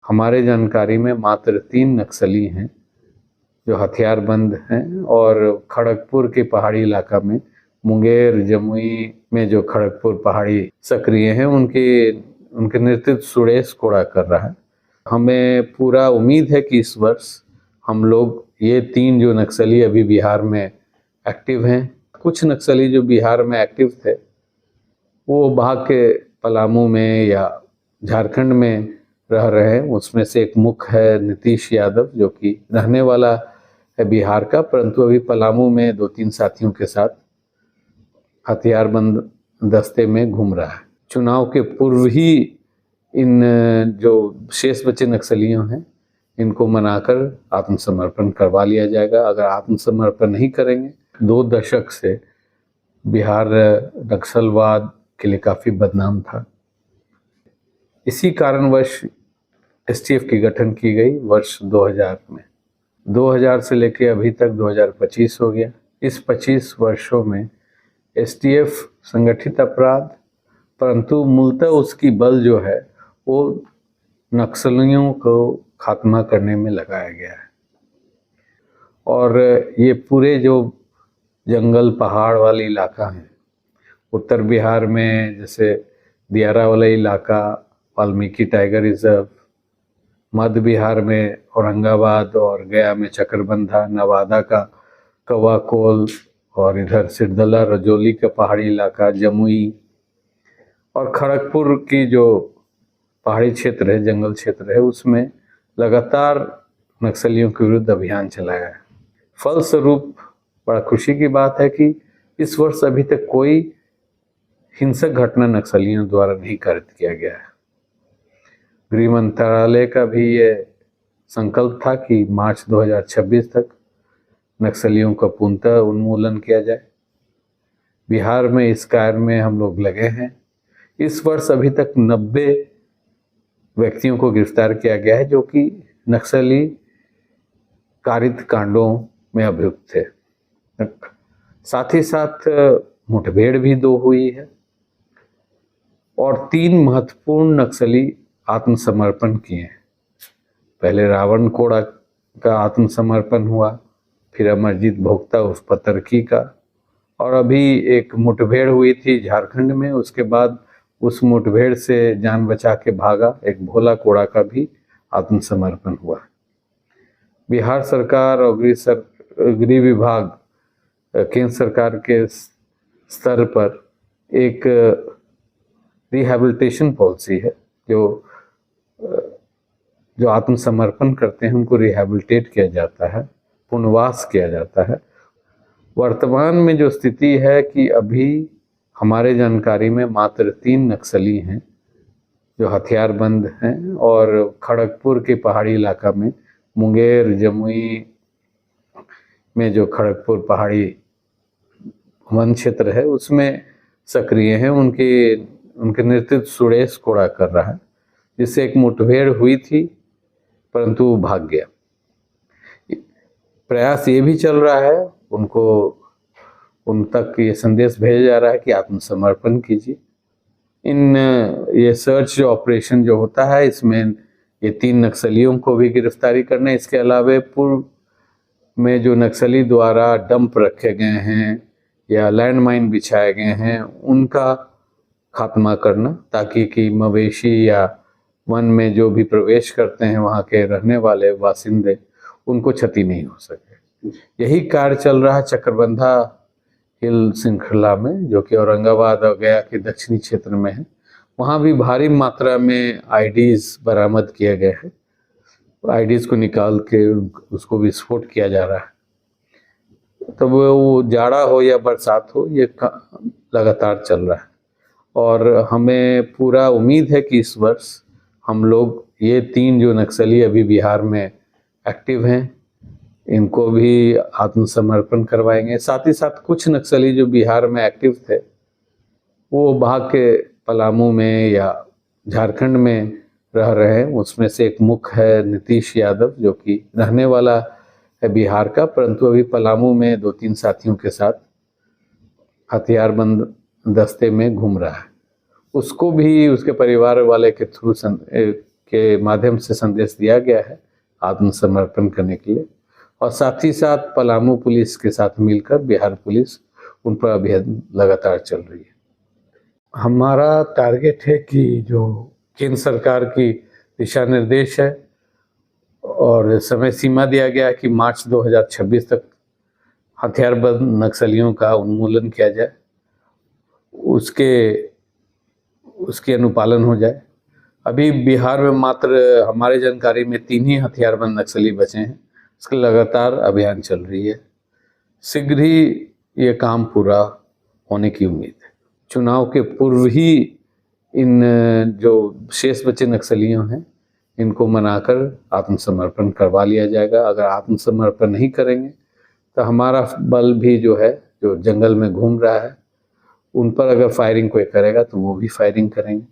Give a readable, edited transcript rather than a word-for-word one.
हमारे जानकारी में मात्र 3 नक्सली हैं जो हथियारबंद हैं, और खड़गपुर के पहाड़ी इलाका में मुंगेर जमुई में जो खड़गपुर पहाड़ी सक्रिय हैं उनके नेतृत्व सुरेश कोड़ा कर रहा है। हमें पूरा उम्मीद है कि इस वर्ष हम लोग ये 3 जो नक्सली अभी बिहार में एक्टिव हैं, कुछ नक्सली जो बिहार में एक्टिव थे वो भाग के पलामू में या झारखंड में रह रहे हैं। उसमें से एक मुख्य है नीतीश यादव, जो कि रहने वाला है बिहार का, परंतु अभी पलामू में 2-3 साथियों के साथ हथियारबंद दस्ते में घूम रहा है। चुनाव के पूर्व ही इन जो शेष बचे नक्सलियों हैं इनको मनाकर आत्मसमर्पण करवा लिया जाएगा। अगर आत्मसमर्पण नहीं करेंगे, 2 दशक से बिहार नक्सलवाद के लिए काफ़ी बदनाम था। इसी कारणवश एसटीएफ की गठन की गई वर्ष 2000 में। 2000 से लेके अभी तक 2025 हो गया। इस 25 वर्षों में एसटीएफ संगठित अपराध, परंतु मूलतः उसकी बल जो है वो नक्सलियों को खात्मा करने में लगाया गया है। और ये पूरे जो जंगल पहाड़ वाले इलाका हैं, उत्तर बिहार में जैसे दियारा वाला इलाका, वाल्मीकि टाइगर रिजर्व, मध्य बिहार में औरंगाबाद और गया में चकरबंधा, नवादा का कवाकोल, और इधर सिरदला रजौली का पहाड़ी इलाका जमुई, और खड़गपुर की जो पहाड़ी क्षेत्र है, जंगल क्षेत्र है, उसमें लगातार नक्सलियों के विरुद्ध अभियान चलाया है। फलस्वरूप बड़ा खुशी की बात है कि इस वर्ष अभी तक कोई हिंसक घटना नक्सलियों द्वारा नहीं कारित किया गया है। गृह मंत्रालय का भी ये संकल्प था कि मार्च 2026 तक नक्सलियों का पूर्णतः उन्मूलन किया जाए। बिहार में इस कार्य में हम लोग लगे हैं। इस वर्ष अभी तक 90 व्यक्तियों को गिरफ्तार किया गया है जो कि नक्सली कारित कांडों में अभियुक्त थे। साथ ही साथ मुठभेड़ भी 2 हुई है और 3 महत्वपूर्ण नक्सली आत्मसमर्पण किए हैं। पहले रावण कोड़ा का आत्मसमर्पण हुआ, फिर अमरजीत भोक्ता उस पतरकी का, और अभी एक मुठभेड़ हुई थी झारखंड में। उसके बाद उस मुठभेड़ से जान बचा के भागा एक भोला कोड़ा का भी आत्मसमर्पण हुआ। बिहार सरकार और गृह विभाग केंद्र सरकार के स्तर पर एक रिहैबिलिटेशन पॉलिसी है। जो आत्मसमर्पण करते हैं उनको रिहैबिलिटेट किया जाता है, पुनर्वास किया जाता है। वर्तमान में जो स्थिति है कि अभी हमारे जानकारी में मात्र 3 नक्सली हैं जो हथियारबंद हैं, और खड़गपुर के पहाड़ी इलाका में मुंगेर जमुई में जो खड़गपुर पहाड़ी वन क्षेत्र है उसमें सक्रिय हैं। उनके नेतृत्व सुरेश कोड़ा कर रहा है, जिससे एक मुठभेड़ हुई थी परंतु वो भाग गया। प्रयास ये भी चल रहा है, उन तक ये संदेश भेजा जा रहा है कि आत्मसमर्पण कीजिए। ये सर्च ऑपरेशन जो होता है इसमें ये 3 नक्सलियों को भी गिरफ्तारी करना है। इसके अलावा पूर्व में जो नक्सली द्वारा डंप रखे गए हैं या लैंडमाइन बिछाए गए हैं उनका खात्मा करना, ताकि कि मवेशी या वन में जो भी प्रवेश करते हैं वहाँ के रहने वाले बासिंदे उनको क्षति नहीं हो सके। यही कार्य चल रहा है चकरबंधा हिल श्रृंखला में, जो कि औरंगाबाद और गया के दक्षिणी क्षेत्र में है। वहाँ भी भारी मात्रा में आईडीज बरामद किए गए हैं। आईडीज को निकाल के उसको विस्फोट किया जा रहा है। तो वो जाड़ा हो या बरसात हो, ये लगातार चल रहा है। और हमें पूरा उम्मीद है कि इस वर्ष हम लोग ये 3 जो नक्सली अभी बिहार में एक्टिव हैं इनको भी आत्मसमर्पण करवाएंगे। साथ ही साथ कुछ नक्सली जो बिहार में एक्टिव थे वो भाग के पलामू में या झारखंड में रह रहे हैं। उसमें से एक मुख्य है नीतीश यादव, जो कि रहने वाला है बिहार का, परंतु अभी पलामू में 2-3 साथियों के साथ हथियारबंद दस्ते में घूम रहा है। उसको भी उसके परिवार वाले के थ्रू के माध्यम से संदेश दिया गया है आत्मसमर्पण करने के लिए, और साथ ही साथ पलामू पुलिस के साथ मिलकर बिहार पुलिस उन पर अभियान लगातार चल रही है। हमारा टारगेट है कि जो केंद्र सरकार की दिशा निर्देश है और समय सीमा दिया गया है कि मार्च 2026 तक हथियारबंद नक्सलियों का उन्मूलन किया जाए, उसके अनुपालन हो जाए। अभी बिहार में मात्र हमारे जानकारी में 3 ही हथियारबंद नक्सली बचे हैं। इसका लगातार अभियान चल रही है। शीघ्र ही ये काम पूरा होने की उम्मीद है। चुनाव के पूर्व ही इन जो शेष बचे नक्सलियों हैं इनको मनाकर आत्मसमर्पण करवा लिया जाएगा। अगर आत्मसमर्पण नहीं करेंगे तो हमारा बल भी जो है, जो जंगल में घूम रहा है, उन पर अगर फायरिंग कोई करेगा तो वो भी फायरिंग करेंगे।